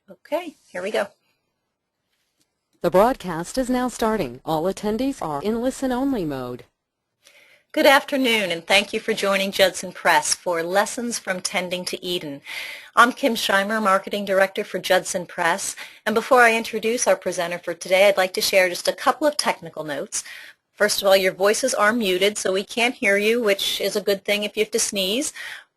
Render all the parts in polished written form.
Okay, here we go. The broadcast is now starting. All attendees are in listen-only mode. Good afternoon, and thank you for joining Judson Press for Lessons from Tending to Eden. I'm Kim Scheimer, Marketing Director for Judson Press, and before I introduce our presenter for today, I'd like to share just a couple of technical notes. First of all, your voices are muted, so we can't hear you, which is a good thing if you have to sneeze.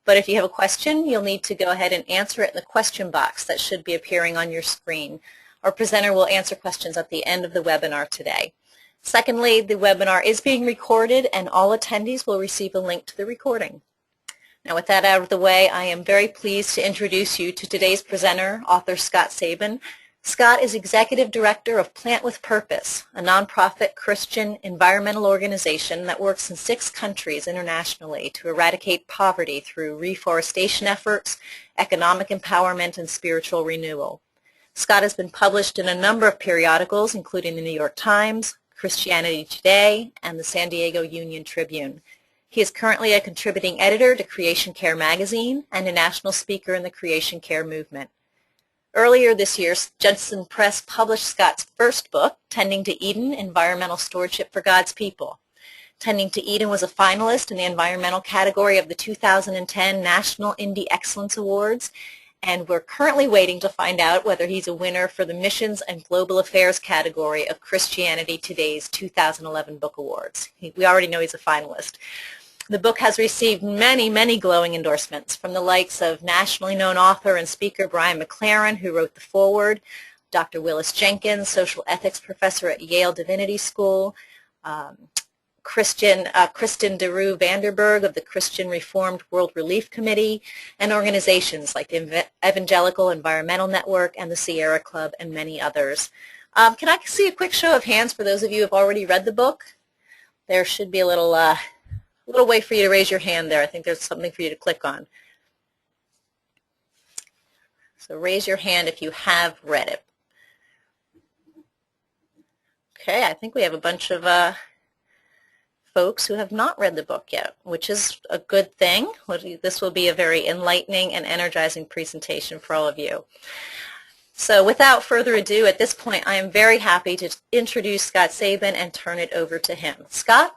But if you have a question, you'll need to go ahead and answer it in the question box that should be appearing on your screen. Our presenter will answer questions at the end of the webinar today. Secondly, the webinar is being recorded and all attendees will receive a link to the recording. Now with that out of the way, I am very pleased to introduce you to today's presenter, author Scott Sabin. Scott is Executive Director of Plant with Purpose, a nonprofit Christian environmental organization that works in 6 countries internationally to eradicate poverty through reforestation efforts, economic empowerment, and spiritual renewal. Scott has been published in a number of periodicals, including the New York Times, Christianity Today, and the San Diego Union Tribune. He is currently a contributing editor to Creation Care magazine and a national speaker in the Creation Care movement. Earlier this year, Judson Press published Scott's first book, Tending to Eden, Environmental Stewardship for God's People. Tending to Eden was a finalist in the environmental category of the 2010 National Indie Excellence Awards, and we're currently waiting to find out whether he's a winner for the Missions and Global Affairs category of Christianity Today's 2011 Book Awards. We already know he's a finalist. The book has received many, many glowing endorsements from the likes of nationally known author and speaker Brian McLaren, who wrote the foreword, Dr. Willis Jenkins, social ethics professor at Yale Divinity School, Kristen DeRue Vanderberg of the Christian Reformed World Relief Committee, and organizations like the Evangelical Environmental Network and the Sierra Club, and many others. Can I see a quick show of hands for those of you who have already read the book? There should be a little way for you to raise your hand there. I think there's something for you to click on. So raise your hand if you have read it. Okay, I think we have a bunch of folks who have not read the book yet, which is a good thing. This will be a very enlightening and energizing presentation for all of you. So without further ado, at this point, I am very happy to introduce Scott Sabin and turn it over to him. Scott?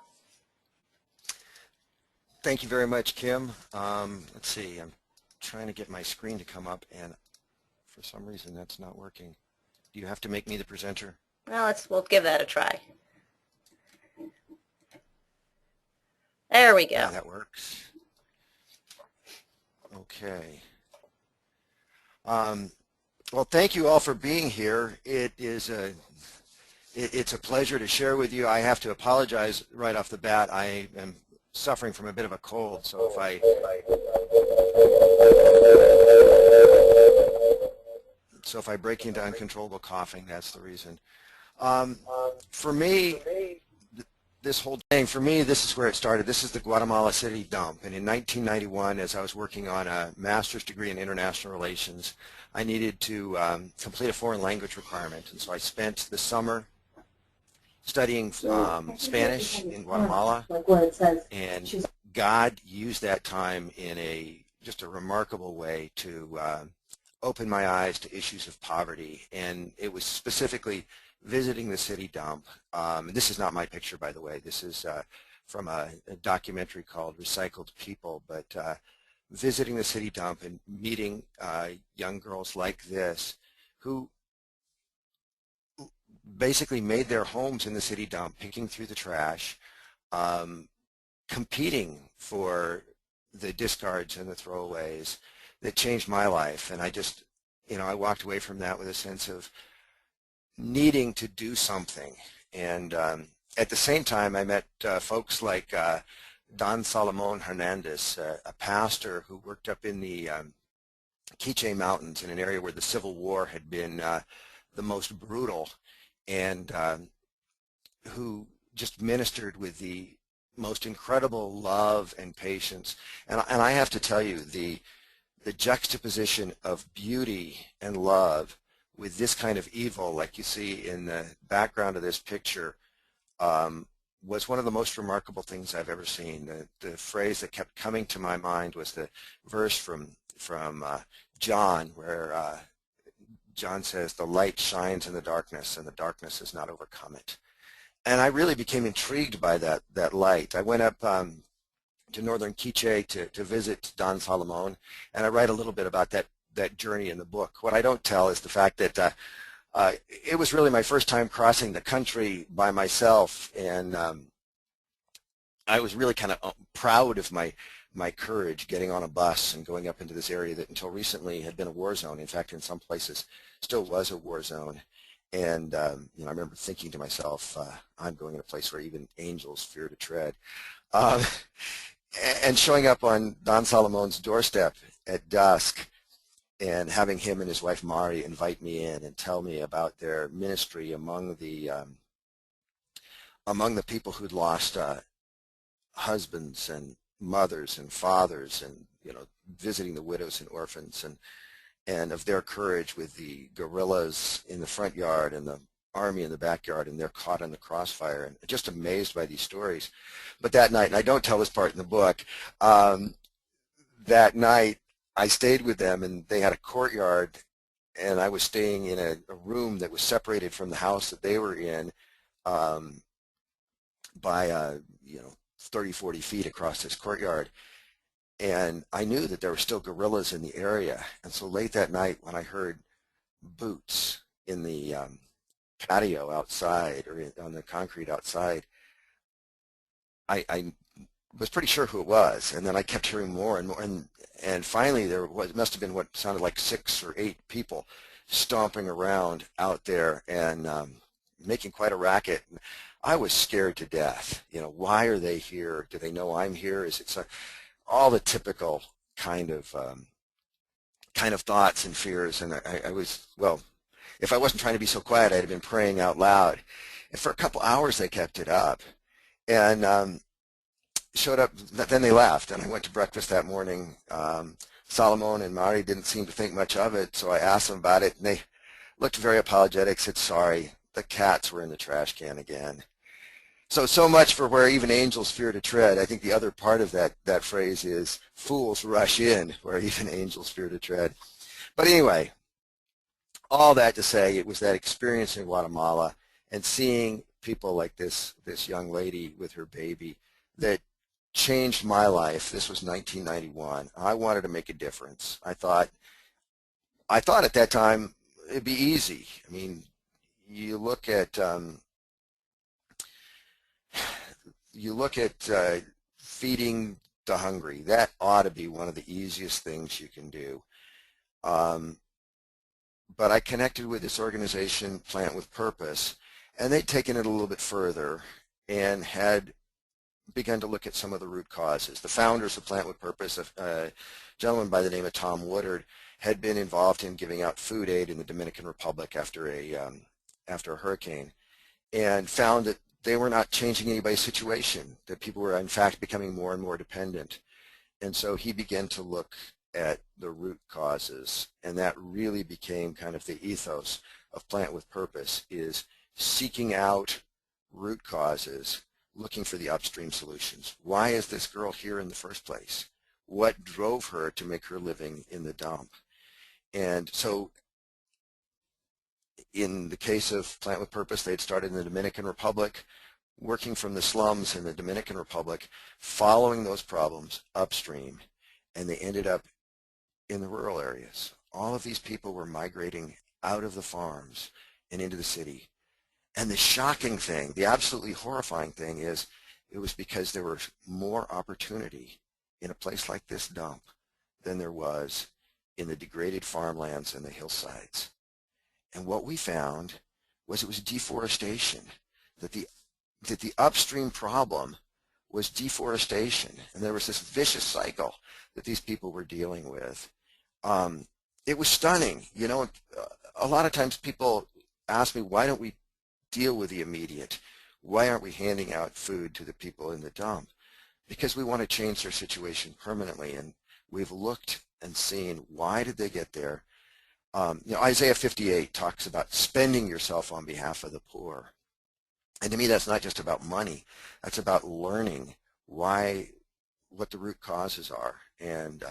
Thank you very much, Kim. Let's see, I'm trying to get my screen to come up, and for some reason that's not working. Do you have to make me the presenter? Well, we'll give that a try. There we go. Yeah, that works. Okay. Well, thank you all for being here. It's a pleasure to share with you. I have to apologize right off the bat. I am suffering from a bit of a cold, so if I break into uncontrollable coughing, that's the reason. For me, this whole thing, for me, this is where it started. This is the Guatemala City dump, and in 1991, as I was working on a master's degree in international relations, I needed to complete a foreign language requirement, and so I spent the summer studying Spanish in Guatemala, and God used that time in just a remarkable way to open my eyes to issues of poverty, and it was specifically visiting the city dump. This is not my picture, by the way. This is from a documentary called Recycled People, but visiting the city dump and meeting young girls like this who basically made their homes in the city dump, picking through the trash, competing for the discards and the throwaways, that changed my life. And I walked away from that with a sense of needing to do something. And at the same time, I met folks like Don Salomon Hernandez, a pastor who worked up in the Quiche Mountains in an area where the Civil War had been the most brutal, and who just ministered with the most incredible love and patience. And I have to tell you, the juxtaposition of beauty and love with this kind of evil, like you see in the background of this picture, was one of the most remarkable things I've ever seen. The phrase that kept coming to my mind was the verse from John, where John says, the light shines in the darkness and the darkness has not overcome it. And I really became intrigued by that light. I went up to northern Quiche to visit Don Salomon, and I write a little bit about that journey in the book. What I don't tell is the fact that it was really my first time crossing the country by myself, and I was really kind of proud of my courage getting on a bus and going up into this area that until recently had been a war zone. In fact, in some places still was a war zone. And you know, I remember thinking to myself, I'm going in a place where even angels fear to tread. Um, and showing up on Don Salomon's doorstep at dusk and having him and his wife Mari invite me in and tell me about their ministry among the people who'd lost husbands and mothers and fathers, and you know, visiting the widows and orphans, and of their courage with the guerrillas in the front yard and the army in the backyard, and they're caught in the crossfire, and just amazed by these stories. But that night, and I don't tell this part in the book, that night I stayed with them, and they had a courtyard, and I was staying in a room that was separated from the house that they were in by you know, 30, 40 feet across this courtyard. And I knew that there were still guerrillas in the area. And so late that night, when I heard boots in the patio outside, or on the concrete outside, I was pretty sure who it was. And then I kept hearing more and more. And finally, there was, must have been what sounded like 6 or 8 people stomping around out there and making quite a racket. I was scared to death. You know, why are they here? Do they know I'm here? Is it all the typical kind of thoughts and fears? And I was, well, if I wasn't trying to be so quiet, I'd have been praying out loud. And for a couple hours, they kept it up, and showed up. Then they left, and I went to breakfast that morning. Salomon and Mari didn't seem to think much of it, so I asked them about it, and they looked very apologetic, said sorry, the cats were in the trash can again. So much for where even angels fear to tread. I think the other part of that phrase is fools rush in where even angels fear to tread. But anyway, all that to say, it was that experience in Guatemala and seeing people like this young lady with her baby that changed my life. This was 1991. I wanted to make a difference. I thought at that time it'd be easy. I mean, you look at feeding the hungry. That ought to be one of the easiest things you can do. But I connected with this organization, Plant with Purpose, and they'd taken it a little bit further and had begun to look at some of the root causes. The founders of Plant with Purpose, a gentleman by the name of Tom Woodard, had been involved in giving out food aid in the Dominican Republic after a hurricane, and found that they were not changing anybody's situation, that people were in fact becoming more and more dependent. And so he began to look at the root causes, and that really became kind of the ethos of Plant with Purpose, is seeking out root causes, looking for the upstream solutions. Why is this girl here in the first place? What drove her to make her living in the dump? And so in the case of Plant with Purpose, they'd started in the Dominican Republic, working from the slums in the Dominican Republic, following those problems upstream, and they ended up in the rural areas. All of these people were migrating out of the farms and into the city. And the shocking thing, the absolutely horrifying thing is, it was because there was more opportunity in a place like this dump than there was in the degraded farmlands and the hillsides. And what we found was it was deforestation, that the upstream problem was deforestation, and there was this vicious cycle that these people were dealing with. It was stunning. You know, a lot of times people ask me, why don't we deal with the immediate? Why aren't we handing out food to the people in the dump? Because we want to change their situation permanently, and we've looked and seen, why did they get there? You know, Isaiah 58 talks about spending yourself on behalf of the poor. And to me, that's not just about money. That's about learning what the root causes are, and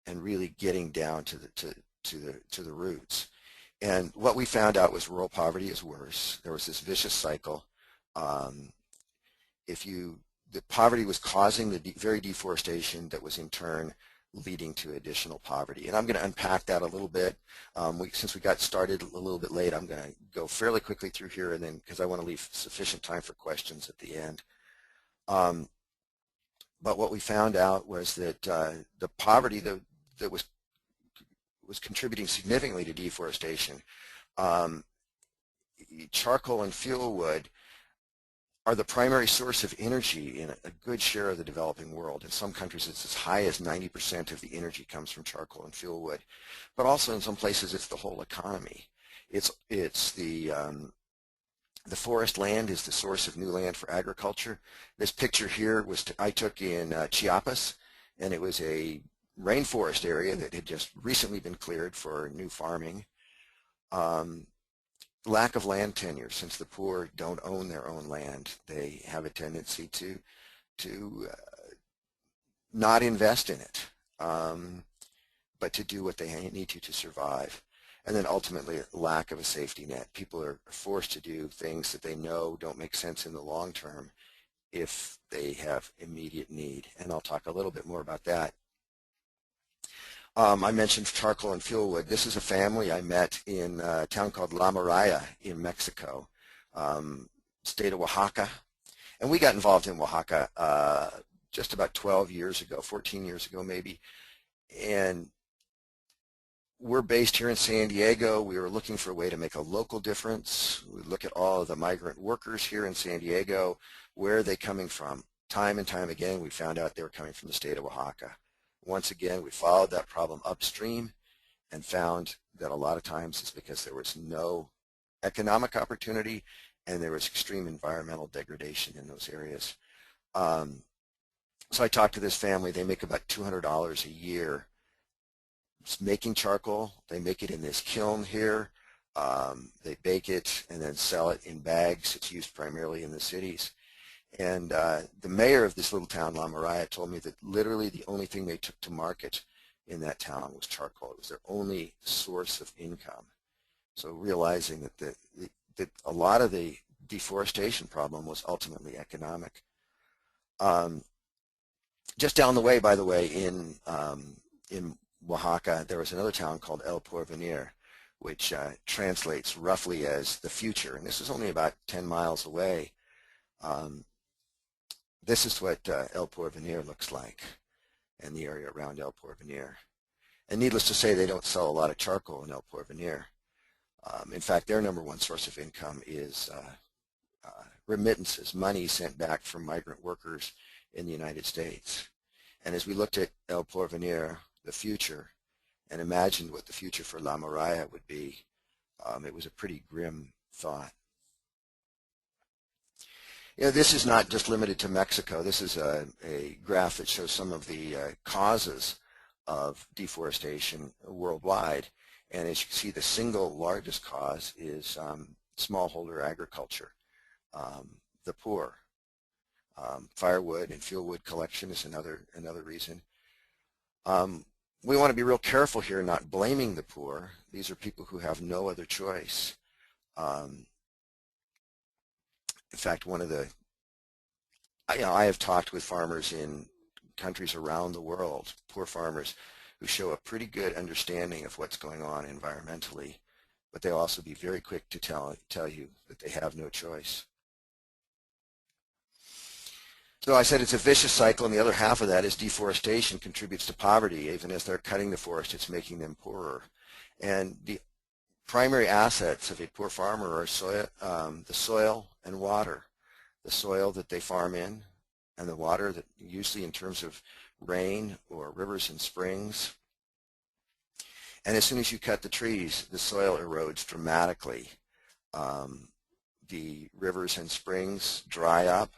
really getting down to the roots. And what we found out was rural poverty is worse. There was this vicious cycle. Um, the poverty was causing the very deforestation that was in turn leading to additional poverty. And I'm going to unpack that a little bit. Since we got started a little bit late, I'm going to go fairly quickly through here, and then because I want to leave sufficient time for questions at the end. But what we found out was that the poverty that was contributing significantly to deforestation, charcoal and fuel wood are the primary source of energy in a good share of the developing world. In some countries, it's as high as 90% of the energy comes from charcoal and fuel wood. But also in some places, it's the whole economy. It's the forest land is the source of new land for agriculture. This picture here I took in Chiapas, and it was a rainforest area that had just recently been cleared for new farming. Lack of land tenure. Since the poor don't own their own land, they have a tendency to not invest in it, but to do what they need to survive. And then ultimately, lack of a safety net. People are forced to do things that they know don't make sense in the long term if they have immediate need. And I'll talk a little bit more about that. I mentioned charcoal and fuel wood. This is a family I met in a town called La Miraya in Mexico, state of Oaxaca. And we got involved in Oaxaca just about 12 years ago, 14 years ago maybe. And we're based here in San Diego. We were looking for a way to make a local difference. We look at all of the migrant workers here in San Diego. Where are they coming from? Time and time again, we found out they were coming from the state of Oaxaca. Once again, we followed that problem upstream and found that a lot of times it's because there was no economic opportunity and there was extreme environmental degradation in those areas. So I talked to this family. They make about $200 a year making charcoal. They make it in this kiln here. They bake it and then sell it in bags. It's used primarily in the cities. And the mayor of this little town, La Miraya, told me that literally the only thing they took to market in that town was charcoal. It was their only source of income. So realizing that a lot of the deforestation problem was ultimately economic. Just down the way, by the way, in Oaxaca, there was another town called El Porvenir, which translates roughly as the future. And this is only about 10 miles away. This is what El Porvenir looks like and the area around El Porvenir. And needless to say, they don't sell a lot of charcoal in El Porvenir. In fact, their number one source of income is remittances, money sent back from migrant workers in the United States. And as we looked at El Porvenir, the future, and imagined what the future for La Miraya would be, it was a pretty grim thought. You know, this is not just limited to Mexico. This is a graph that shows some of the causes of deforestation worldwide. And as you can see, the single largest cause is smallholder agriculture, the poor. Firewood and fuel wood collection is another reason. We want to be real careful here not blaming the poor. These are people who have no other choice. In fact, I have talked with farmers in countries around the world, poor farmers, who show a pretty good understanding of what's going on environmentally, but they'll also be very quick to tell you that they have no choice. So I said it's a vicious cycle, and the other half of that is deforestation contributes to poverty. Even as they're cutting the forest, it's making them poorer. And the primary assets of a poor farmer are the soil and water. The soil that they farm in, and the water that usually in terms of rain or rivers and springs. And as soon as you cut the trees, the soil erodes dramatically. The rivers and springs dry up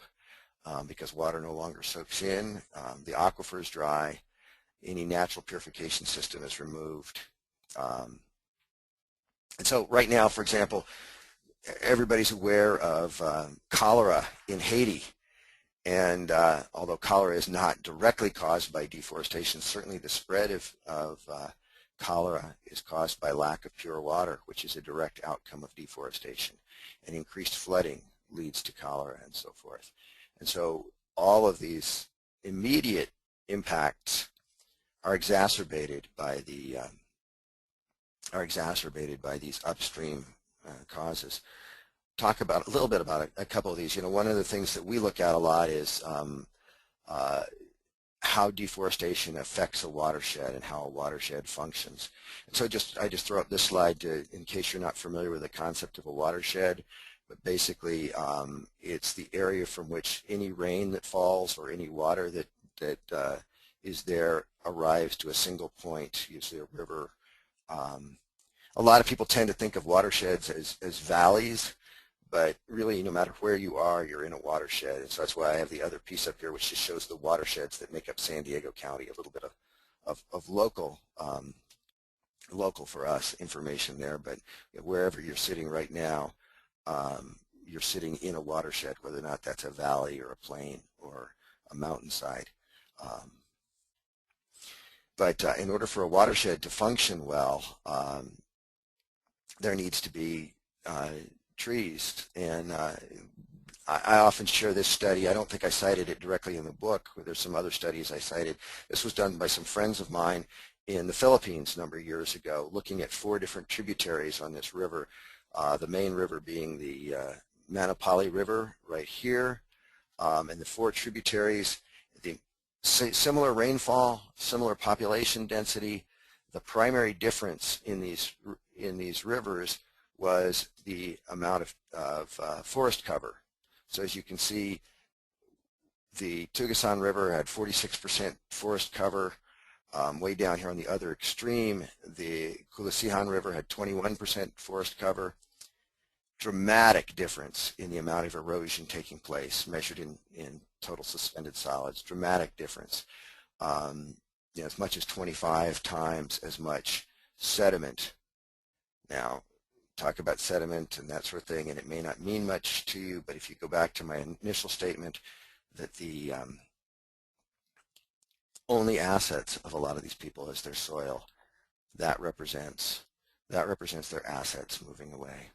because water no longer soaks in. The aquifers dry. Any natural purification system is removed. And so right now, for example, everybody's aware of cholera in Haiti. And although cholera is not directly caused by deforestation, certainly the spread of cholera is caused by lack of pure water, which is a direct outcome of deforestation. And increased flooding leads to cholera and so forth. And so all of these immediate impacts are exacerbated by these upstream causes. Talk about a little bit about a couple of these. You know, one of the things that we look at a lot is how deforestation affects a watershed and how a watershed functions. And so I just throw up this slide in case you're not familiar with the concept of a watershed. But basically, it's the area from which any rain that falls or any water that is there arrives to a single point, usually a river. A lot of people tend to think of watersheds as valleys, but really, no matter where you are, you're in a watershed. And so that's why I have the other piece up here, which just shows the watersheds that make up San Diego County, a little bit of local for us information there. But wherever you're sitting right now, you're sitting in a watershed, whether or not that's a valley or a plain or a mountainside. But in order for a watershed to function well, there needs to be trees. And I often share this study. I don't think I cited it directly in the book. There's some other studies I cited. This was done by some friends of mine in the Philippines a number of years ago, looking at 4 different tributaries on this river. The main river being the Manapali River right here, and the 4 tributaries, the similar rainfall, similar population density. The primary difference in these rivers was the amount of forest cover. So as you can see, the Tugasan River had 46% forest cover. Way down here on the other extreme, the Kulasihan River had 21% forest cover. Dramatic difference in the amount of erosion taking place, measured in total suspended solids. Dramatic difference. As much as 25 times as much sediment. Now, talk about sediment and that sort of thing, and it may not mean much to you, but if you go back to my initial statement that the only assets of a lot of these people is their soil, that represents their assets moving away.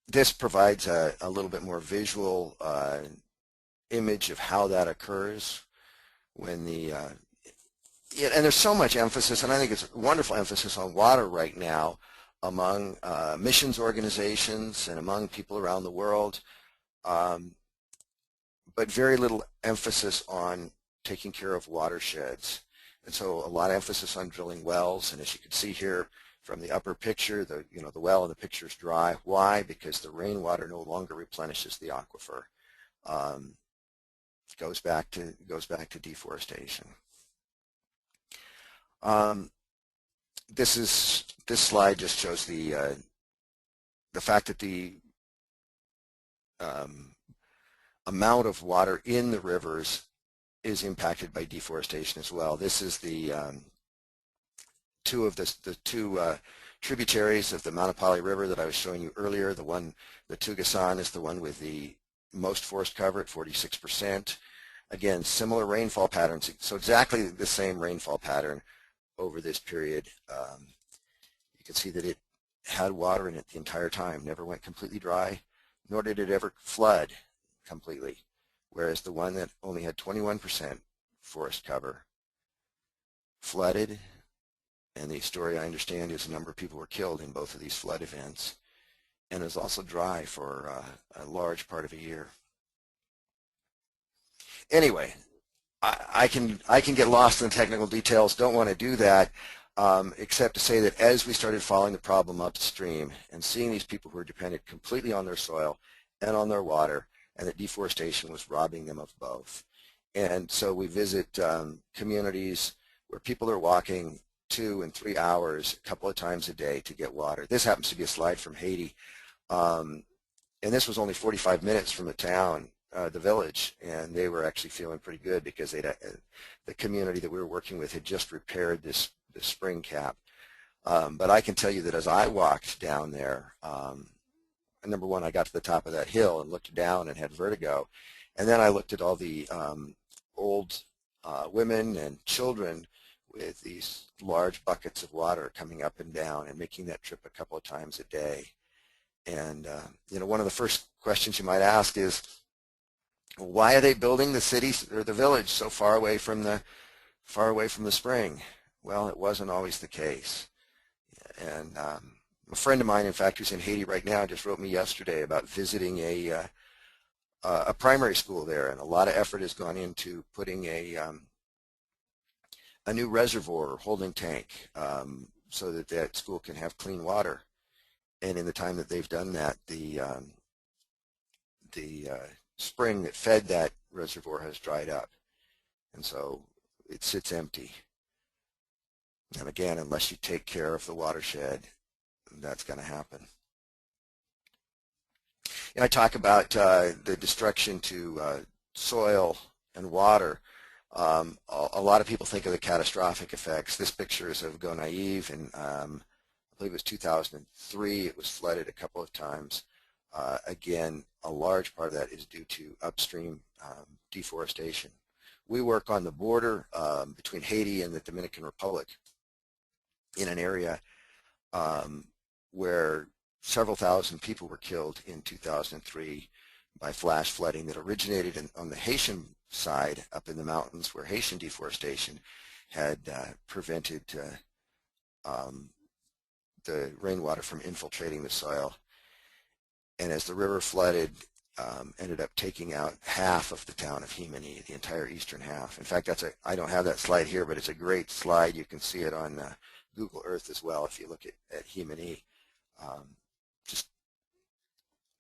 This provides a little bit more visual image of how that occurs when and there's so much emphasis, and I think it's a wonderful emphasis on water right now among missions organizations and among people around the world, but very little emphasis on taking care of watersheds. And so a lot of emphasis on drilling wells, and as you can see here from the upper picture, the well in the picture is dry. Why? Because the rainwater no longer replenishes the aquifer. Goes back to deforestation. This slide just shows the fact that the amount of water in the rivers is impacted by deforestation as well. This is the two tributaries of the Manapali River that I was showing you earlier. The Tugasan is the one with the most forest cover at 46%. Again, similar rainfall patterns, so exactly the same rainfall pattern over this period. You can see that it had water in it the entire time, never went completely dry, nor did it ever flood completely, whereas the one that only had 21% forest cover flooded, and the story I understand is a number of people were killed in both of these flood events, and it was also dry for a large part of a year. Anyway, I can get lost in the technical details, don't want to do that, except to say that as we started following the problem upstream and seeing these people who are dependent completely on their soil and on their water, and that deforestation was robbing them of both. And so we visit communities where people are walking 2 and 3 hours a couple of times a day to get water. This happens to be a slide from Haiti, and this was only 45 minutes from the town, the village, and they were actually feeling pretty good because the community that we were working with had just repaired this spring cap. But I can tell you that as I walked down there, number one, I got to the top of that hill and looked down and had vertigo, and then I looked at all the old women and children with these large buckets of water coming up and down and making that trip a couple of times a day. And you know, one of the first questions you might ask is, why are they building the city or the village so far away from the spring? Well, it wasn't always the case. And a friend of mine, in fact, who's in Haiti right now, just wrote me yesterday about visiting a primary school there, and a lot of effort has gone into putting a new reservoir or holding tank so that that school can have clean water. And in the time that they've done that, the spring that fed that reservoir has dried up, and so it sits empty. And again, unless you take care of the watershed, that's going to happen. And I talk about the destruction to soil and water. A lot of people think of the catastrophic effects. This picture is of Go Naive, and I believe it was 2003. It was flooded a couple of times. Again, a large part of that is due to upstream deforestation. We work on the border between Haiti and the Dominican Republic in an area where several thousand people were killed in 2003 by flash flooding that originated on the Haitian side up in the mountains, where Haitian deforestation had prevented the rainwater from infiltrating the soil. And as the river flooded, ended up taking out half of the town of Jimini, the entire eastern half. In fact, I don't have that slide here, but it's a great slide. You can see it on Google Earth as well if you look at Jimini. Just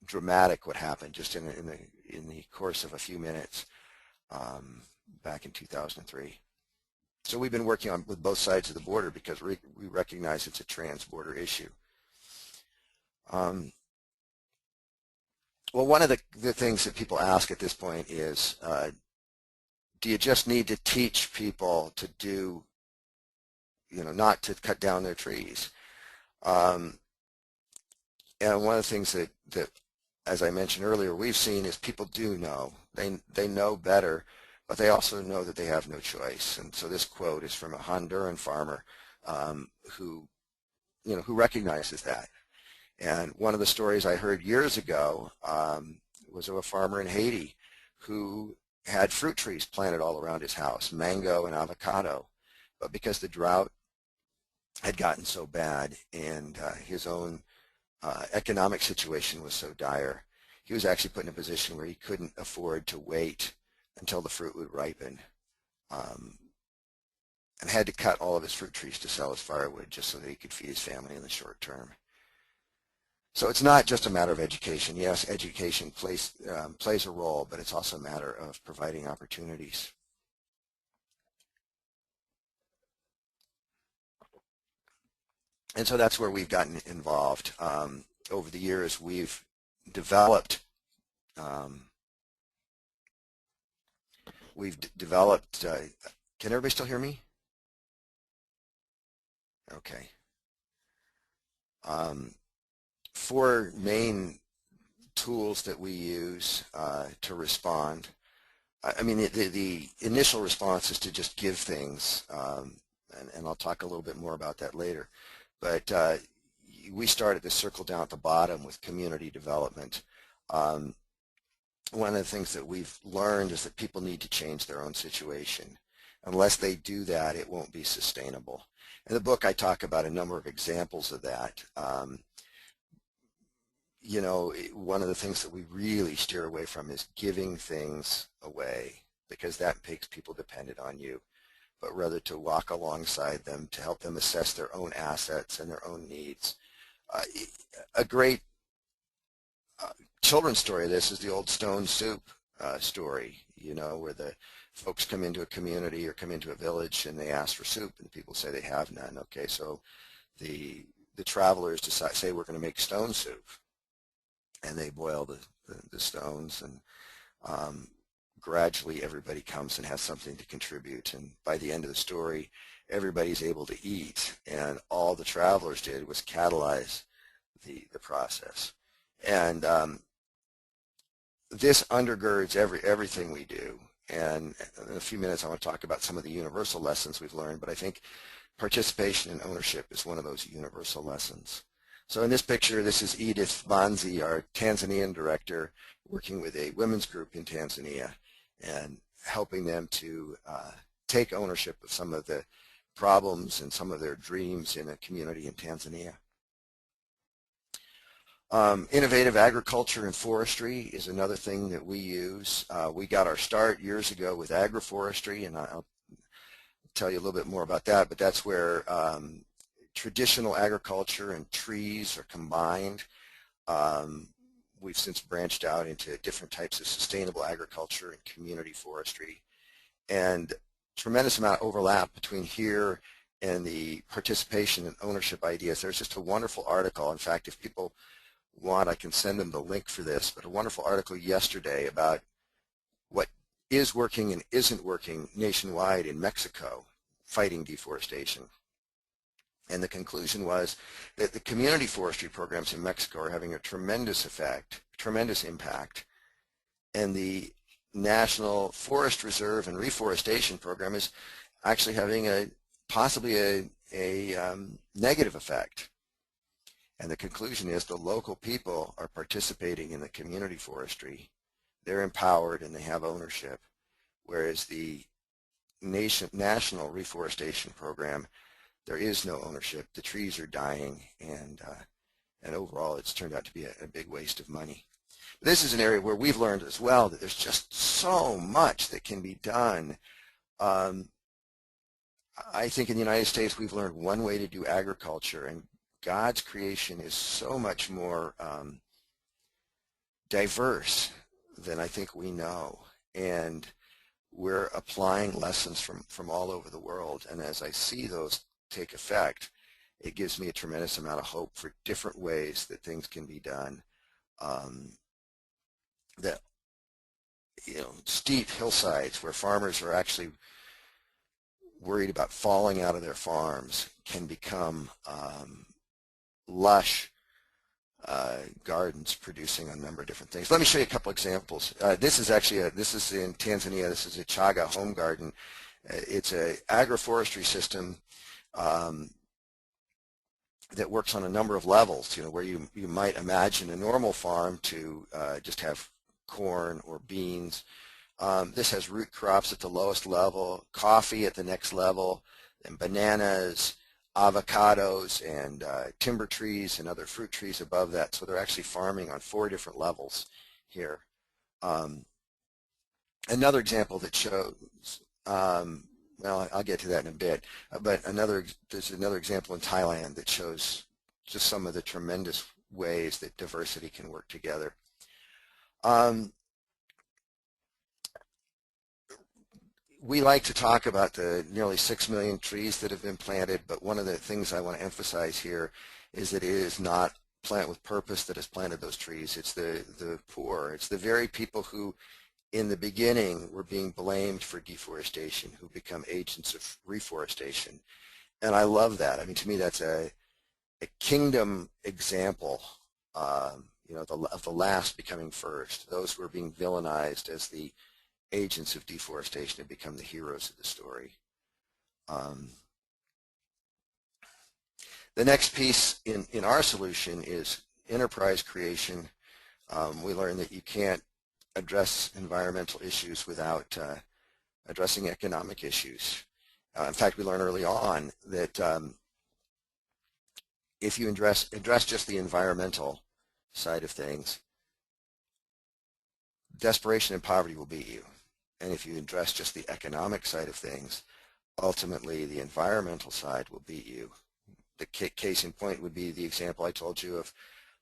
dramatic what happened just in the course of a few minutes back in 2003. So we've been working on with both sides of the border because we recognize it's a trans-border issue. Well, one of the things that people ask at this point is, do you just need to teach people to do, not to cut down their trees? And one of the things that, as I mentioned earlier, we've seen is people do know. They know better, but they also know that they have no choice. And so this quote is from a Honduran farmer who recognizes that. And one of the stories I heard years ago was of a farmer in Haiti who had fruit trees planted all around his house, mango and avocado. But because the drought had gotten so bad and his own economic situation was so dire, he was actually put in a position where he couldn't afford to wait until the fruit would ripen, and had to cut all of his fruit trees to sell his firewood just so that he could feed his family in the short term. So it's not just a matter of education. Yes, education plays a role, but it's also a matter of providing opportunities. And so that's where we've gotten involved. Over the years, we've developed can everybody still hear me? Okay. 4 main tools that we use to respond. I mean, the initial response is to just give things, and I'll talk a little bit more about that later. But we started to circle down at the bottom with community development. One of the things that we've learned is that people need to change their own situation. Unless they do that, it won't be sustainable. In the book, I talk about a number of examples of that. One of the things that we really steer away from is giving things away, because that makes people dependent on you, but rather to walk alongside them, to help them assess their own assets and their own needs. A great children's story of this is the old stone soup story, where the folks come into a community or come into a village and they ask for soup and the people say they have none. Okay, so the travelers say we're going to make stone soup, and they boil the stones, and gradually everybody comes and has something to contribute, and by the end of the story everybody's able to eat, and all the travelers did was catalyze the process. And this undergirds everything we do. And in a few minutes I want to talk about some of the universal lessons we've learned, but I think participation and ownership is one of those universal lessons. So in this picture, this is Edith Banzi, our Tanzanian director, working with a women's group in Tanzania and helping them to take ownership of some of the problems and some of their dreams in a community in Tanzania. Innovative agriculture and forestry is another thing that we use. We got our start years ago with agroforestry, and I'll tell you a little bit more about that, but that's where traditional agriculture and trees are combined. We've since branched out into different types of sustainable agriculture and community forestry, and tremendous amount of overlap between here and the participation and ownership ideas. There's just a wonderful article. In fact, if people want, I can send them the link for this, but a wonderful article yesterday about what is working and isn't working nationwide in Mexico fighting deforestation. And the conclusion was that the community forestry programs in Mexico are having a tremendous effect, tremendous impact, and the National Forest Reserve and Reforestation Program is actually having possibly a negative effect. And the conclusion is the local people are participating in the community forestry. They're empowered and they have ownership, whereas the national reforestation program, there is no ownership. The trees are dying, and overall it's turned out to be a big waste of money. This is an area where we've learned as well that there's just so much that can be done. I think in the United States we've learned one way to do agriculture, and God's creation is so much more diverse than I think we know, and we're applying lessons from all over the world, and as I see those take effect, it gives me a tremendous amount of hope for different ways that things can be done. That, steep hillsides where farmers are actually worried about falling out of their farms can become lush gardens producing a number of different things. Let me show you a couple examples. This is in Tanzania. This is a chaga home garden. It's a agroforestry system that works on a number of levels, where you might imagine a normal farm to just have corn or beans. This has root crops at the lowest level, coffee at the next level, and bananas, avocados, and timber trees and other fruit trees above that. So they're actually farming on 4 different levels here. Another example that shows, well, I'll get to that in a bit, but there's another example in Thailand that shows just some of the tremendous ways that diversity can work together. We like to talk about the nearly 6 million trees that have been planted, but one of the things I want to emphasize here is that it is not Plant with Purpose that has planted those trees. It's the poor. It's the very people who in the beginning were being blamed for deforestation who become agents of reforestation. And I love that. I mean, to me, that's a kingdom example, of the last becoming first. Those who are being villainized as the agents of deforestation have become the heroes of the story. The next piece in our solution is enterprise creation. We learned that you can't address environmental issues without addressing economic issues. In fact, we learned early on that if you address just the environmental side of things, desperation and poverty will beat you. And if you address just the economic side of things, ultimately the environmental side will beat you. The case in point would be the example I told you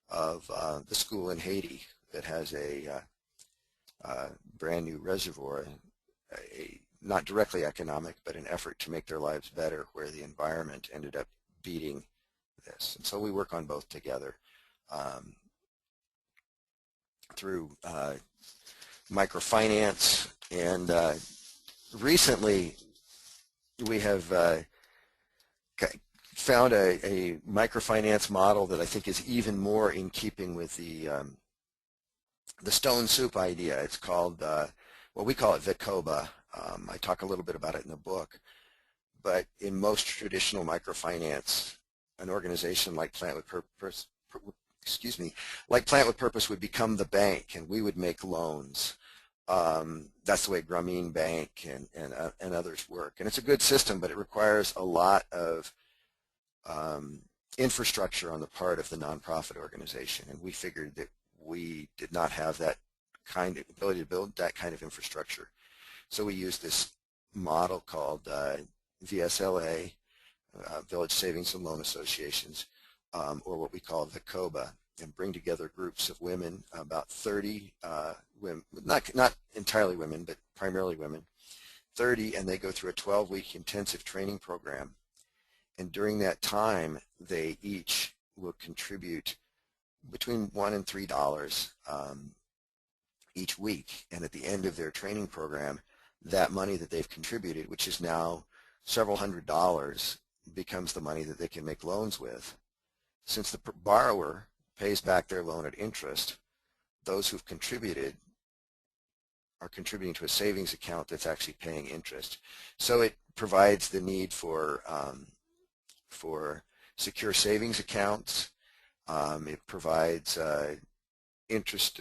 of the school in Haiti that has a brand new reservoir, not directly economic, but an effort to make their lives better, where the environment ended up beating this. And so we work on both together through microfinance, and recently we have found a microfinance model that I think is even more in keeping with the stone soup idea. It's called Well, we call it VICOBA. I talk a little bit about it in the book, but in most traditional microfinance, an organization like Plant with Purpose, like Plant with Purpose would become the bank, and we would make loans. That's the way Grameen Bank and others work, and it's a good system, but it requires a lot of infrastructure on the part of the nonprofit organization, and we figured that we did not have that kind of ability to build that kind of infrastructure. So we used this model called VSLA, Village Savings and Loan Associations, or what we call VICOBA, and bring together groups of women, about 30 women, not entirely women, but primarily women, 30, and they go through a 12-week intensive training program. And during that time, they each will contribute between $1 and $3 each week. And at the end of their training program, that money that they've contributed, which is now several $100s, becomes the money that they can make loans with. Since the borrower pays back their loan at interest, those who've contributed are contributing to a savings account that's actually paying interest. So it provides the need for secure savings accounts. It provides interest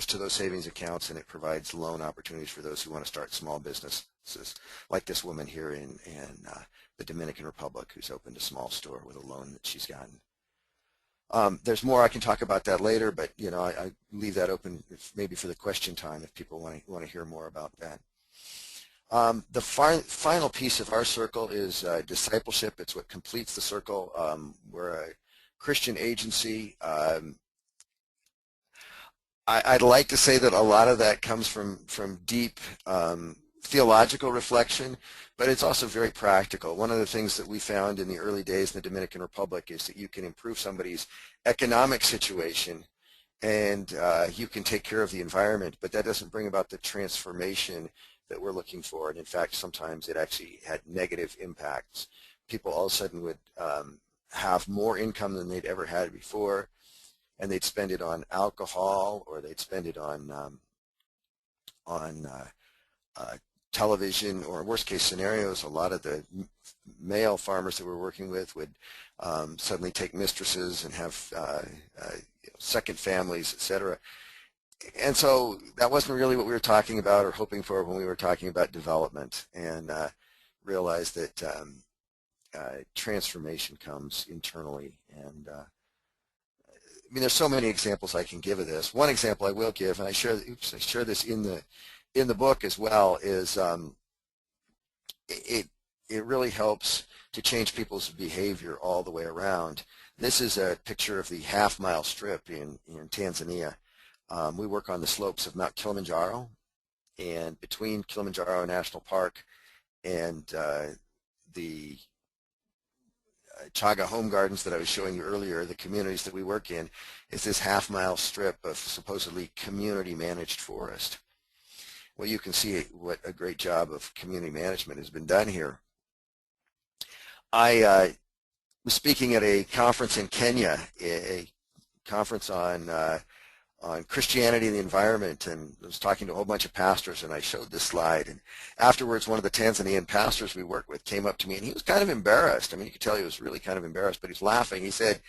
to those savings accounts, and it provides loan opportunities for those who want to start small businesses, like this woman here in the Dominican Republic who's opened a small store with a loan that she's gotten. There's more. I can talk about that later, but I leave that open maybe for the question time if people want to hear more about that. The final piece of our circle is discipleship. It's what completes the circle. We're a Christian agency. I'd like to say that a lot of that comes from deep theological reflection, but it's also very practical. One of the things that we found in the early days in the Dominican Republic is that you can improve somebody's economic situation and you can take care of the environment, but that doesn't bring about the transformation that we're looking for. And in fact, sometimes it actually had negative impacts. People all of a sudden would have more income than they'd ever had before, and they'd spend it on alcohol, or they'd spend it on television, or in worst case scenarios, a lot of the male farmers that we're working with would suddenly take mistresses and have second families, etc. And so that wasn't really what we were talking about or hoping for when we were talking about development, and realized that transformation comes internally. And I mean, there's so many examples I can give of this. One example I will give, and I share this in the book as well, is it really helps to change people's behavior all the way around. This is a picture of the half-mile strip in Tanzania. We work on the slopes of Mount Kilimanjaro, and between Kilimanjaro National Park and the Chaga Home Gardens that I was showing you earlier, the communities that we work in, is this half-mile strip of supposedly community-managed forest. Well, you can see what a great job of community management has been done here. I was speaking at a conference in Kenya, a conference on Christianity and the environment, and I was talking to a whole bunch of pastors, and I showed this slide, and afterwards one of the Tanzanian pastors we work with came up to me, and he was kind of embarrassed. I mean, you could tell he was really kind of embarrassed, but he was laughing. He said,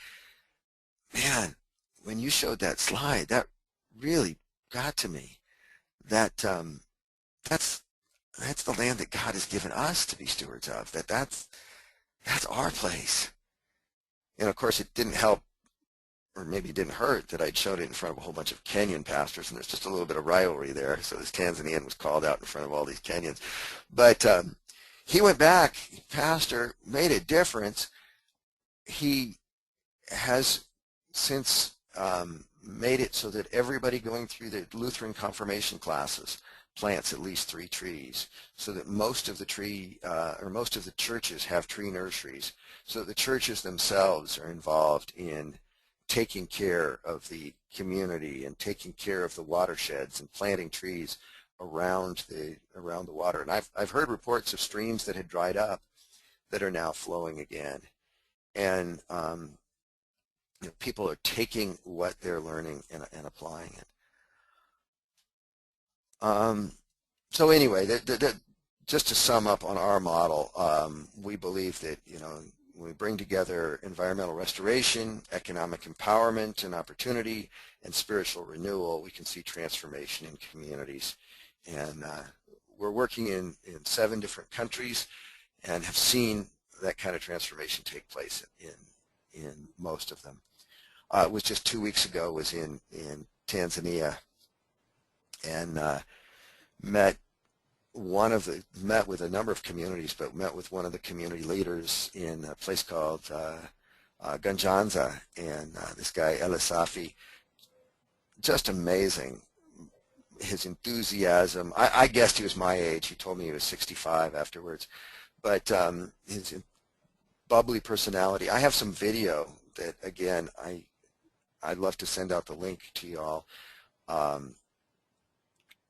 "Man, when you showed that slide, that really got to me. That's the land that God has given us to be stewards of. That's our place." And of course, it didn't help, or maybe it didn't hurt, that I'd showed it in front of a whole bunch of Kenyan pastors, and there's just a little bit of rivalry there. So this Tanzanian was called out in front of all these Kenyans. But he went back, pastor, made a difference. He has since made it so that everybody going through the Lutheran confirmation classes plants at least 3 trees, so that most of the churches have tree nurseries, so that the churches themselves are involved in taking care of the community and taking care of the watersheds and planting trees around the water. And I've heard reports of streams that had dried up that are now flowing again. And people are taking what they're learning and applying it. So anyway, just to sum up on our model, we believe that, when we bring together environmental restoration, economic empowerment and opportunity, and spiritual renewal, we can see transformation in communities. And we're working in 7 different countries and have seen that kind of transformation take place in most of them. It was just 2 weeks ago, was in Tanzania, and met with a number of communities, but met with one of the community leaders in a place called Ganjanza, and this guy Elisafi, just amazing. His enthusiasm. I guessed he was my age. He told me he was 65 afterwards, but his bubbly personality. I have some video that, again, I'd love to send out the link to y'all.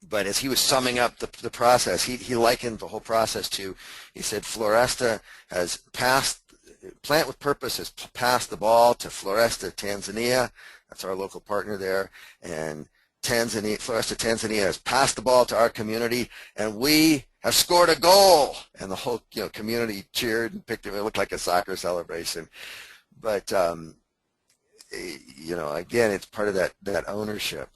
But as he was summing up the process, he likened the whole process to, he said, Floresta has passed, Plant with Purpose has passed the ball to Floresta Tanzania. That's our local partner there. And Floresta Tanzania has passed the ball to our community, and we have scored a goal. And the whole community cheered and picked him. It looked like a soccer celebration. But, again, it's part of that ownership.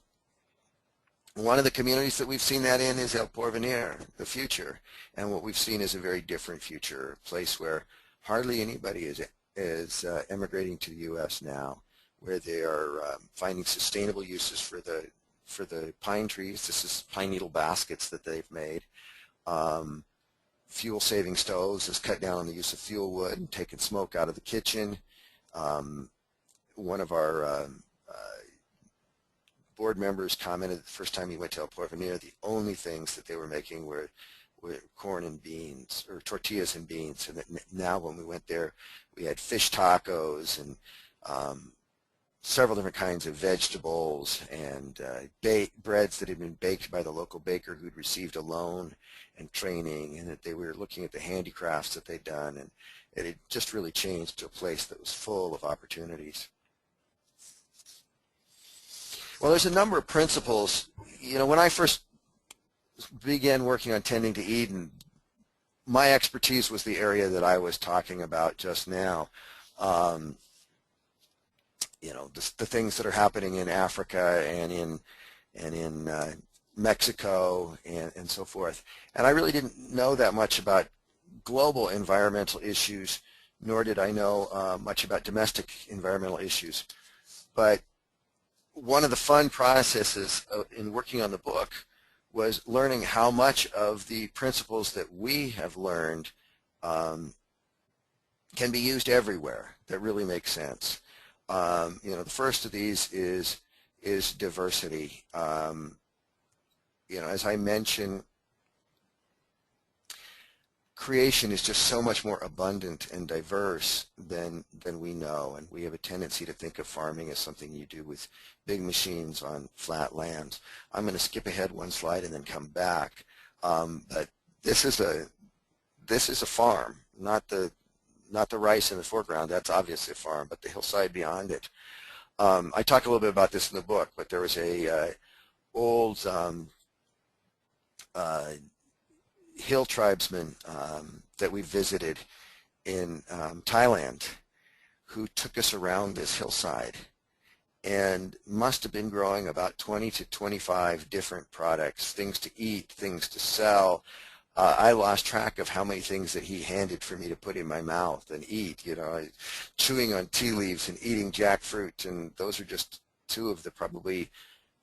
One of the communities that we've seen that in is El Porvenir, the future. And what we've seen is a very different future, a place where hardly anybody is emigrating to the U.S. now, where they are finding sustainable uses for the pine trees. This is pine needle baskets that they've made. Fuel-saving stoves has cut down on the use of fuel wood and taken smoke out of the kitchen. One of our board members commented the first time he went to El Porvenir, the only things that they were making were corn and beans, or tortillas and beans. And now when we went there, we had fish tacos and several different kinds of vegetables and breads that had been baked by the local baker who'd received a loan and training, and that they were looking at the handicrafts that they'd done, and it had just really changed to a place that was full of opportunities. Well, there's a number of principles. When I first began working on Tending to Eden, my expertise was the area that I was talking about just now. The things that are happening in Africa and in Mexico and so forth. And I really didn't know that much about global environmental issues, nor did I know much about domestic environmental issues. But one of the fun processes in working on the book was learning how much of the principles that we have learned can be used everywhere. That really makes sense. The first of these is diversity. As I mentioned, creation is just so much more abundant and diverse than we know, and we have a tendency to think of farming as something you do with big machines on flat lands. I'm going to skip ahead one slide and then come back, but this is a farm, not the rice in the foreground. That's obviously a farm, but the hillside beyond it. I talk a little bit about this in the book, but there was a old hill tribesman that we visited in Thailand, who took us around this hillside and must have been growing about 20 to 25 different products, things to eat, things to sell. I lost track of how many things that he handed for me to put in my mouth and eat, chewing on tea leaves and eating jackfruit, and those are just 2 of the probably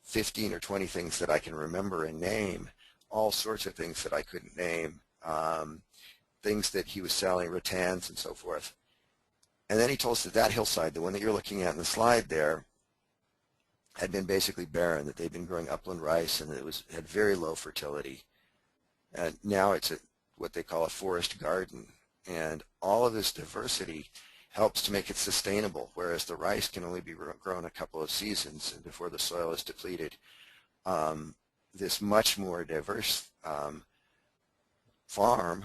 15 or 20 things that I can remember and name. All sorts of things that I couldn't name, things that he was selling, rattans and so forth. And then he told us that hillside, the one that you're looking at in the slide there, had been basically barren, that they'd been growing upland rice, and it had very low fertility. And now it's what they call a forest garden. And all of this diversity helps to make it sustainable, whereas the rice can only be grown a couple of seasons before the soil is depleted. This much more diverse farm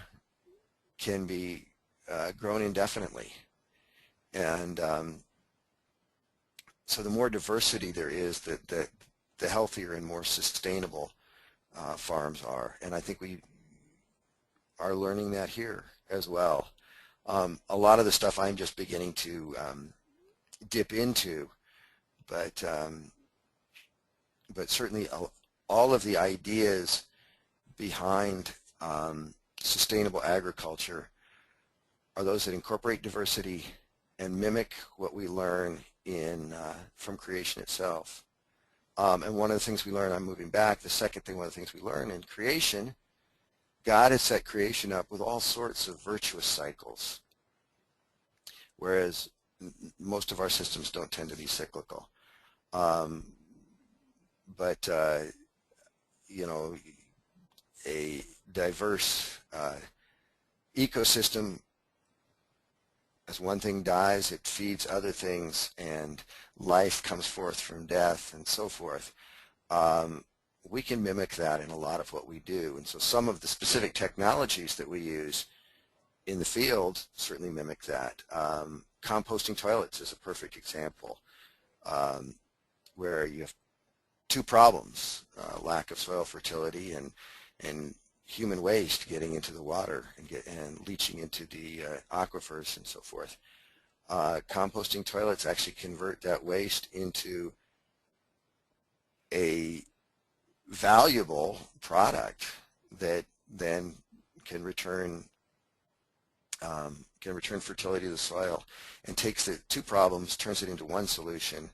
can be grown indefinitely. And so the more diversity there is, the healthier and more sustainable farms are. And I think we are learning that here as well. A lot of the stuff I'm just beginning to dip into, but certainly all of the ideas behind sustainable agriculture are those that incorporate diversity and mimic what we learn from creation itself. And one of the things we learn, I'm moving back, the second thing, one of the things we learn in creation, God has set creation up with all sorts of virtuous cycles, whereas most of our systems don't tend to be cyclical. But you know, a diverse ecosystem, as one thing dies, it feeds other things, and life comes forth from death and so forth. We can mimic that in a lot of what we do. And so some of the specific technologies that we use in the field certainly mimic that. Composting toilets is a perfect example, where you have two problems, lack of soil fertility and human waste getting into the water and leaching into the aquifers and so forth. Composting toilets actually convert that waste into a valuable product that then can return fertility to the soil, and takes the two problems, turns it into one solution,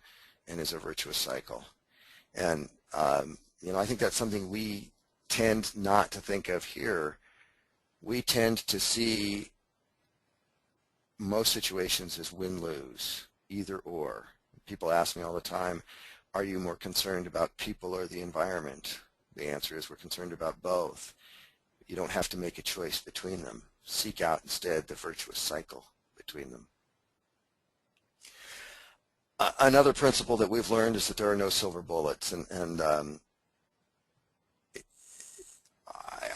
and is a virtuous cycle. And you know, I think that's something we tend not to think of here. We tend to see most situations as win-lose, either or. People ask me all the time, are you more concerned about people or the environment? The answer is we're concerned about both. You don't have to make a choice between them. Seek out instead the virtuous cycle between them. Another principle that we've learned is that there are no silver bullets, and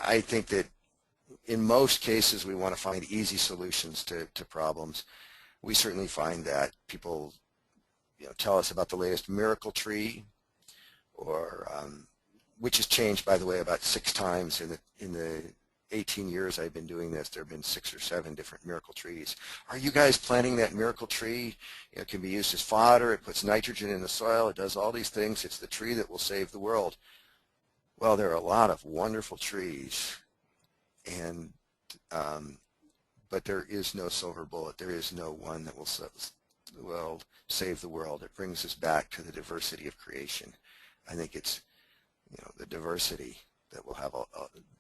I think that in most cases we want to find easy solutions to problems. We certainly find that people, you know, tell us about the latest miracle tree, or which has changed, by the way, about 6 times in the 18 years I've been doing this. There have been 6 or 7 different miracle trees. Are you guys planting that miracle tree? It can be used as fodder. It puts nitrogen in the soil. It does all these things. It's the tree that will save the world. Well, there are a lot of wonderful trees, and but there is no silver bullet. There is no one that will save the world. It brings us back to the diversity of creation. I think it's, you know, the diversity that will have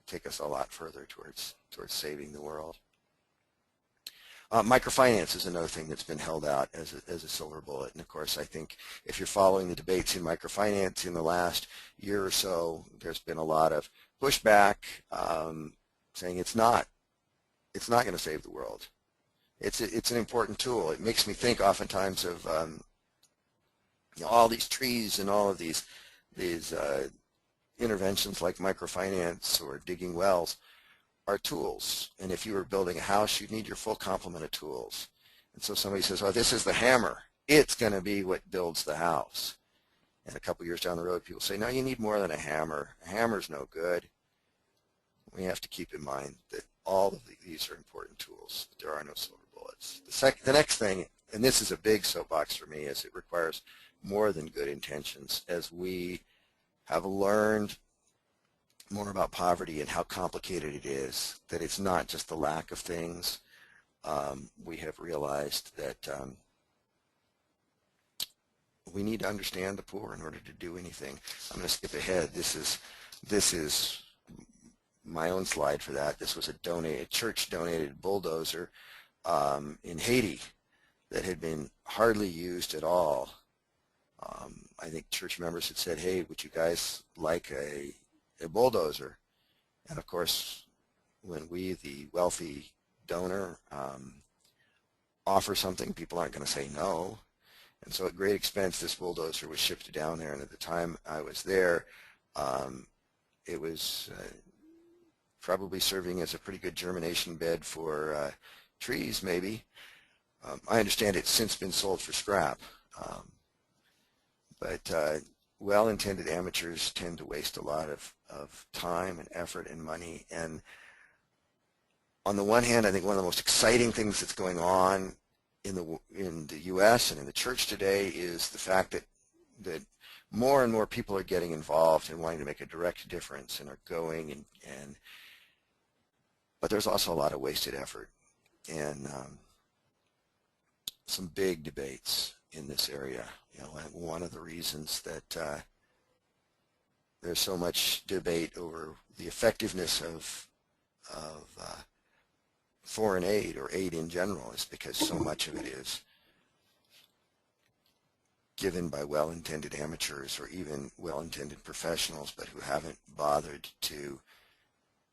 take us a lot further towards saving the world. Microfinance is another thing that's been held out as a silver bullet. And of course, I think if you're following the debates in microfinance in the last year or so, there's been a lot of pushback saying it's not going to save the world. It's an important tool. It makes me think oftentimes of you know, all these trees and all of these interventions like microfinance or digging wells are tools. And if you were building a house, you'd need your full complement of tools. And so somebody says, oh, this is the hammer. It's going to be what builds the house. And a couple years down the road, people say, no, you need more than a hammer. A hammer's no good. We have to keep in mind that all of these are important tools. There are no silver bullets. The next thing, and this is a big soapbox for me, is it requires more than good intentions. As we have learned more about poverty and how complicated it is, that it's not just the lack of things. We have realized that we need to understand the poor in order to do anything. I'm going to skip ahead. This is my own slide for that. This was a church-donated bulldozer in Haiti that had been hardly used at all. I think church members had said, hey, would you guys like a bulldozer? And of course, when we, the wealthy donor, offer something, people aren't going to say no. And so at great expense, this bulldozer was shipped down there. And at the time I was there, it was probably serving as a pretty good germination bed for trees, maybe. I understand it's since been sold for scrap. But well-intended amateurs tend to waste a lot of time and effort and money. And on the one hand, I think one of the most exciting things that's going on in the U.S. and in the church today is the fact that more and more people are getting involved and wanting to make a direct difference and are going and but there's also a lot of wasted effort and some big debates in this area. You know, one of the reasons that there's so much debate over the effectiveness of foreign aid or aid in general is because so much of it is given by well-intended amateurs or even well-intended professionals, but who haven't bothered to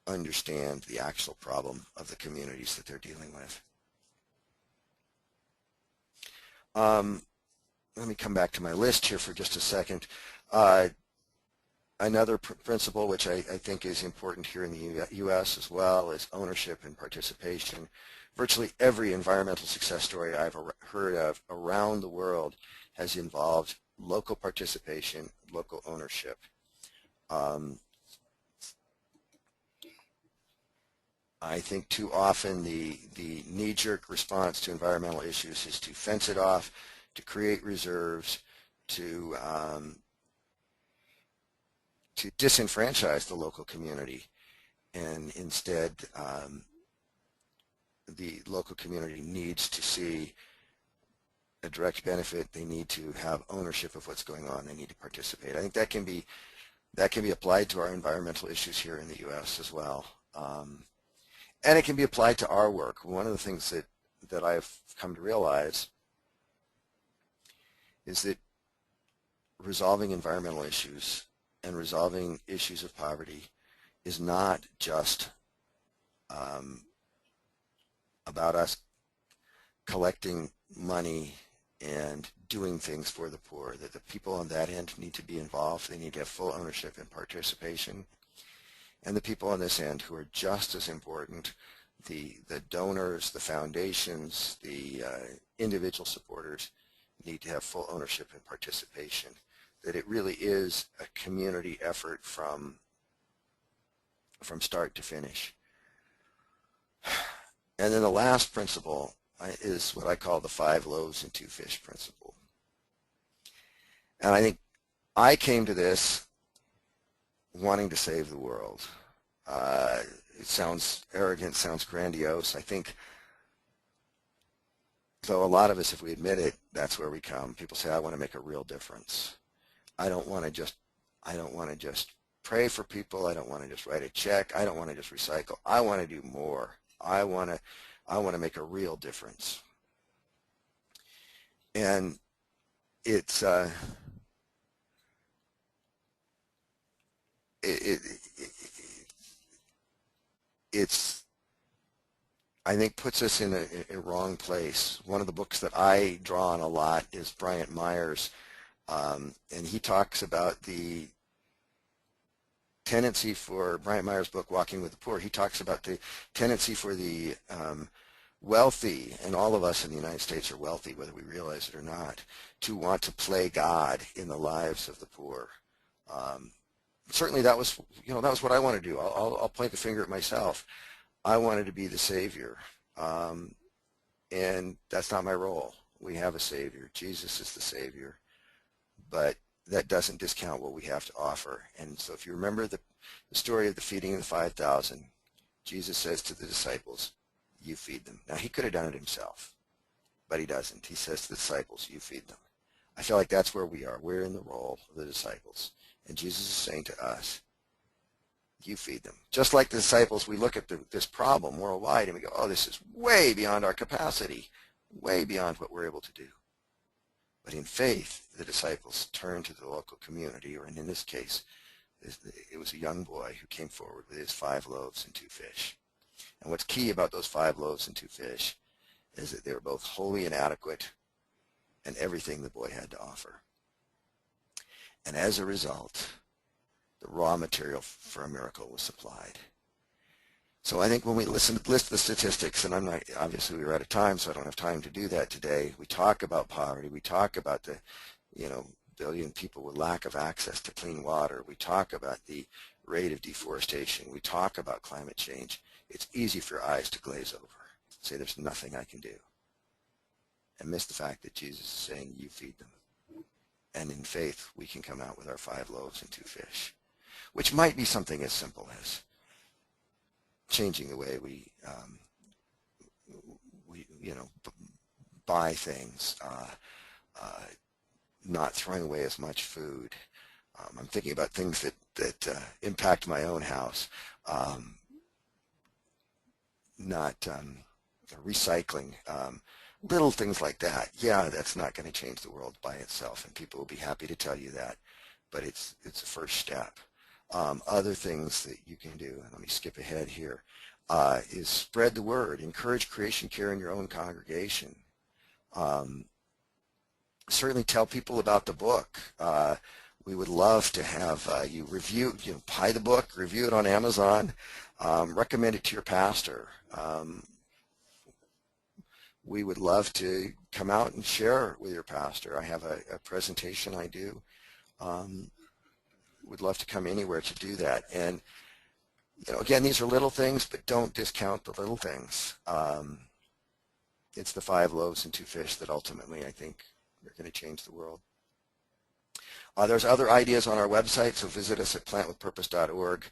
understand the actual problem of the communities that they're dealing with. Let me come back to my list here for just a second. Another principle which I think is important here in the U.S. as well is ownership and participation. Virtually every environmental success story I've heard of around the world has involved local participation, local ownership. I think too often the knee-jerk response to environmental issues is to fence it off, to create reserves, to disenfranchise the local community, and instead the local community needs to see a direct benefit. They need to have ownership of what's going on. They need to participate. I think that can be applied to our environmental issues here in the U.S. as well. And it can be applied to our work. One of the things that I've come to realize is that resolving environmental issues and resolving issues of poverty is not just about us collecting money and doing things for the poor, that the people on that end need to be involved. They need to have full ownership and participation. And the people on this end who are just as important, the donors, the foundations, the individual supporters, need to have full ownership and participation. That it really is a community effort from start to finish. And then the last principle is what I call the 5 loaves and 2 fish principle. And I think I came to this wanting to save the world. It sounds arrogant, sounds grandiose. I think, though a lot of us, if we admit it, that's where we come. People say, I want to make a real difference. I don't want to just pray for people. I don't want to just write a check. I don't want to just recycle. I want to do more. I want to make a real difference. And it's it's I think puts us in a wrong place. One of the books that I draw on a lot is Bryant Myers, and he talks about the tendency for Bryant Myers' book, Walking with the Poor. He talks about the tendency for the wealthy, and all of us in the United States are wealthy, whether we realize it or not, to want to play God in the lives of the poor. Certainly, that was what I want to do. I'll point the finger at myself. I wanted to be the savior, and that's not my role. We have a savior. Jesus is the savior, but that doesn't discount what we have to offer. And so if you remember the story of the feeding of the 5,000, Jesus says to the disciples, you feed them. Now, he could have done it himself, but he doesn't. He says to the disciples, you feed them. I feel like that's where we are. We're in the role of the disciples. And Jesus is saying to us, you feed them. Just like the disciples, we look at this problem worldwide and we go, oh, this is way beyond our capacity, way beyond what we're able to do. But in faith, the disciples turned to the local community, or in this case, it was a young boy who came forward with his 5 loaves and 2 fish. And what's key about those 5 loaves and 2 fish is that they were both wholly inadequate and everything the boy had to offer. And as a result, the raw material for a miracle was supplied. So I think when we list the statistics, and obviously we're out of time, so I don't have time to do that today. We talk about poverty. We talk about the, billion people with lack of access to clean water. We talk about the rate of deforestation. We talk about climate change. It's easy for your eyes to glaze over, say there's nothing I can do, and miss the fact that Jesus is saying, you feed them. And in faith, we can come out with our 5 loaves and 2 fish, which might be something as simple as changing the way we buy things, not throwing away as much food. I'm thinking about things that impact my own house, not recycling, little things like that. Yeah, that's not going to change the world by itself, and people will be happy to tell you that, but it's a first step. Other things that you can do, and let me skip ahead here, is spread the word, encourage creation care in your own congregation. Certainly tell people about the book. We would love to have you review, buy the book, review it on Amazon, recommend it to your pastor. We would love to come out and share with your pastor. I have a presentation I do. Would love to come anywhere to do that. And again, these are little things, but don't discount the little things. It's the 5 loaves and 2 fish that ultimately I think are going to change the world. There's other ideas on our website, so visit us at plantwithpurpose.org.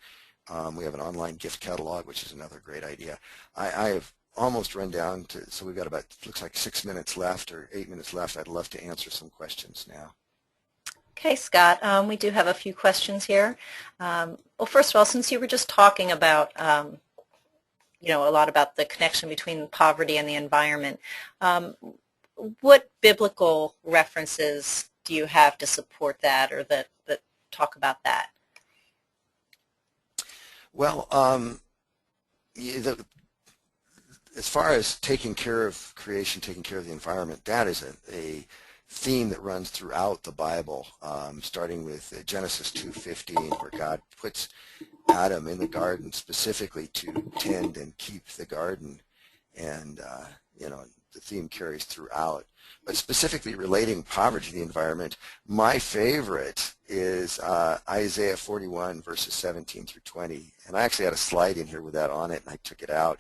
We have an online gift catalog, which is another great idea. I have almost run down to, so we've got about, looks like 6 minutes left or 8 minutes left. I'd love to answer some questions now. Okay, Scott, we do have a few questions here. Well, first of all, since you were just talking about, a lot about the connection between poverty and the environment, what biblical references do you have to support that, or that talk about that? Well, as far as taking care of creation, taking care of the environment, that is a theme that runs throughout the Bible, starting with Genesis 2:15, where God puts Adam in the garden specifically to tend and keep the garden, and the theme carries throughout. But specifically relating poverty to the environment, my favorite is Isaiah 41 verses 17 through 20, and I actually had a slide in here with that on it, and I took it out.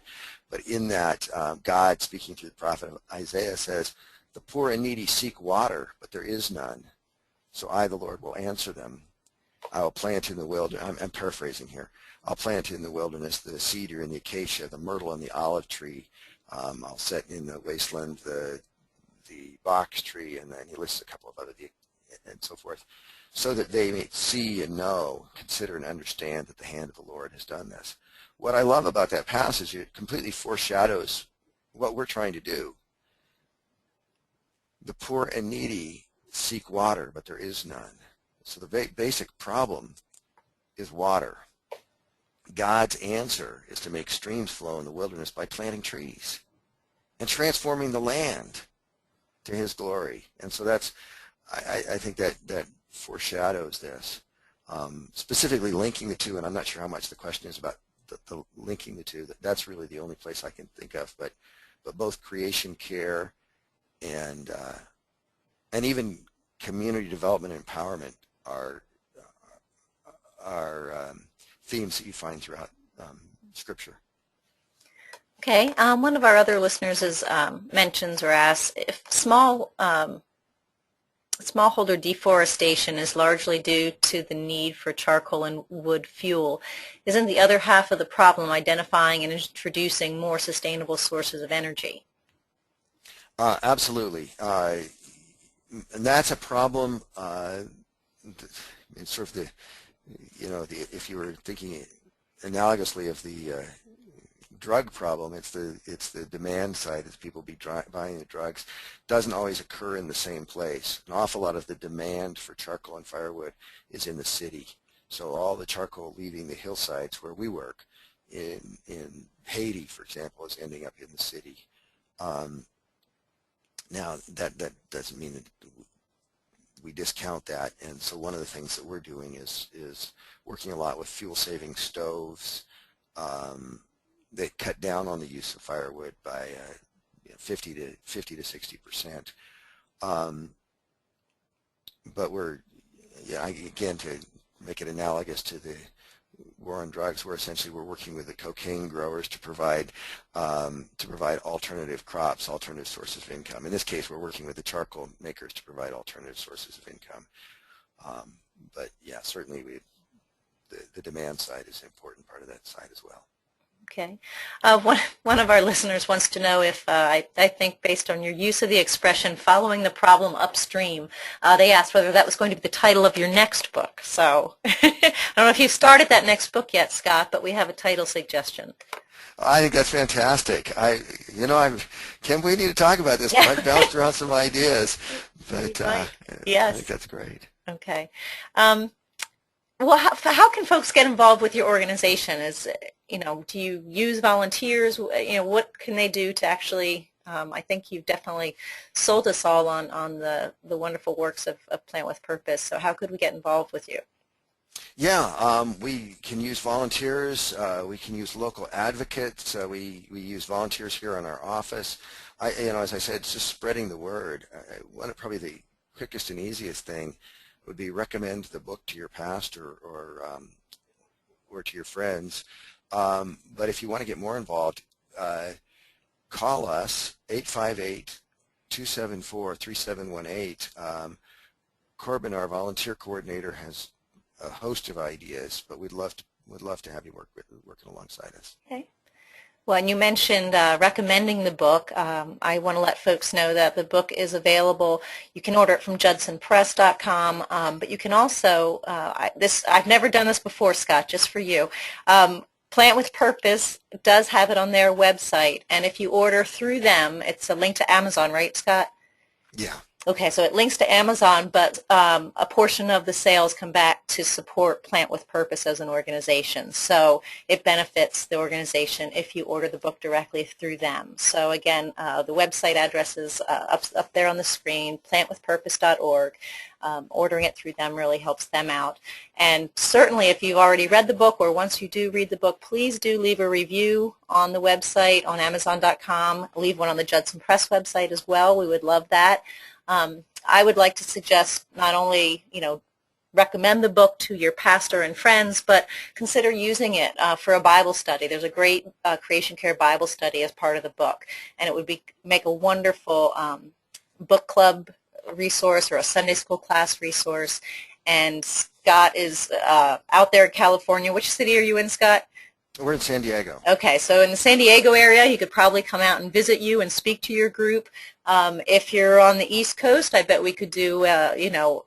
But in that, God, speaking through the prophet Isaiah, says, "The poor and needy seek water, but there is none. So I, the Lord, will answer them. I will plant in the wilderness." I'm paraphrasing here. "I'll plant in the wilderness the cedar and the acacia, the myrtle and the olive tree. I'll set in the wasteland the box tree," and then he lists a couple of other, and so forth, "so that they may see and know, consider and understand that the hand of the Lord has done this." What I love about that passage, it completely foreshadows what we're trying to do. The poor and needy seek water, but there is none. So the basic problem is water. God's answer is to make streams flow in the wilderness by planting trees and transforming the land to his glory. And so that's, I think that foreshadows this. Specifically linking the two, and I'm not sure how much the question is about the linking the two. That's really the only place I can think of. But both creation care and even community development and empowerment are themes that you find throughout Scripture. Okay, one of our other listeners mentions or asks if smallholder deforestation is largely due to the need for charcoal and wood fuel. Isn't the other half of the problem identifying and introducing more sustainable sources of energy? Absolutely. And that's a problem. It's sort of if you were thinking analogously of the drug problem, it's the demand side as people be buying the drugs. Doesn't always occur in the same place. An awful lot of the demand for charcoal and firewood is in the city. So all the charcoal leaving the hillsides where we work in Haiti, for example, is ending up in the city. Now that doesn't mean that we discount that, and so one of the things that we're doing is working a lot with fuel-saving stoves that cut down on the use of firewood by 50 to 60%. but we're, yeah, again, to make it analogous to the war on drugs, we're working with the cocaine growers to provide alternative crops, alternative sources of income. In this case, we're working with the charcoal makers to provide alternative sources of income. But yeah, certainly the demand side is an important part of that side as well. Okay. One of our listeners wants to know if, I think based on your use of the expression following the problem upstream, they asked whether that was going to be the title of your next book. So I don't know if you've started that next book yet, Scott, but we have a title suggestion. I think that's fantastic. Kim, we need to talk about this. I've bounced around some ideas, but yes. I think that's great. Okay. Well, how can folks get involved with your organization? Do you use volunteers? What can they do to actually, I think you've definitely sold us all on the wonderful works of Plant with Purpose. So how could we get involved with you? Yeah, we can use volunteers. We can use local advocates. We use volunteers here in our office. As I said, it's just spreading the word. Probably the quickest and easiest thing would be recommend the book to your pastor or to your friends. But if you want to get more involved, call us 858-274-3718. Corbin, our volunteer coordinator, has a host of ideas, but we'd love to have you working alongside us. Okay. Well, and you mentioned recommending the book. I want to let folks know that the book is available. You can order it from judsonpress.com, but you can also, I've never done this before, Scott, just for you. Plant with Purpose does have it on their website, and if you order through them, it's a link to Amazon, right, Scott? Yeah. Okay, so it links to Amazon, but a portion of the sales come back to support Plant with Purpose as an organization. So it benefits the organization if you order the book directly through them. So again, the website address is up there on the screen, plantwithpurpose.org. Ordering it through them really helps them out. And certainly if you've already read the book, or once you do read the book, please do leave a review on the website, on Amazon.com. Leave one on the Judson Press website as well. We would love that. I would like to suggest not only, recommend the book to your pastor and friends, but consider using it for a Bible study. There's a great Creation Care Bible study as part of the book, and it would make a wonderful book club resource or a Sunday school class resource. And Scott is out there in California. Which city are you in, Scott? We're in San Diego. Okay, so in the San Diego area, he could probably come out and visit you and speak to your group. If you're on the East Coast, I bet we could do,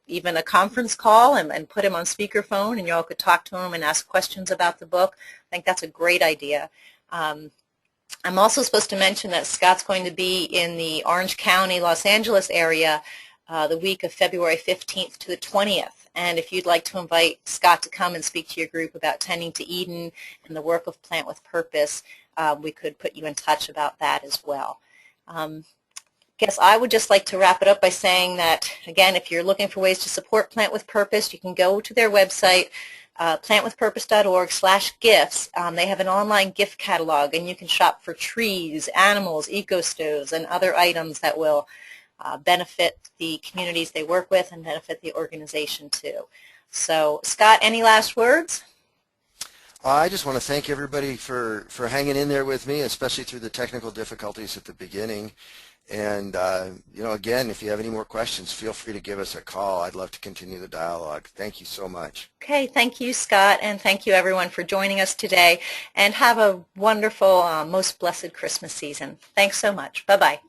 even a conference call and put him on speakerphone, and you all could talk to him and ask questions about the book. I think that's a great idea. I'm also supposed to mention that Scott's going to be in the Orange County, Los Angeles area the week of February 15th to the 20th. And if you'd like to invite Scott to come and speak to your group about tending to Eden and the work of Plant with Purpose, we could put you in touch about that as well. Guess I would just like to wrap it up by saying that, again, if you're looking for ways to support Plant with Purpose, you can go to their website, plantwithpurpose.org/gifts. They have an online gift catalog, and you can shop for trees, animals, eco-stoves, and other items that will benefit the communities they work with and benefit the organization too. So, Scott, any last words? I just want to thank everybody for hanging in there with me, especially through the technical difficulties at the beginning. And, again, if you have any more questions, feel free to give us a call. I'd love to continue the dialogue. Thank you so much. Okay, thank you, Scott, and thank you, everyone, for joining us today. And have a wonderful, most blessed Christmas season. Thanks so much. Bye-bye.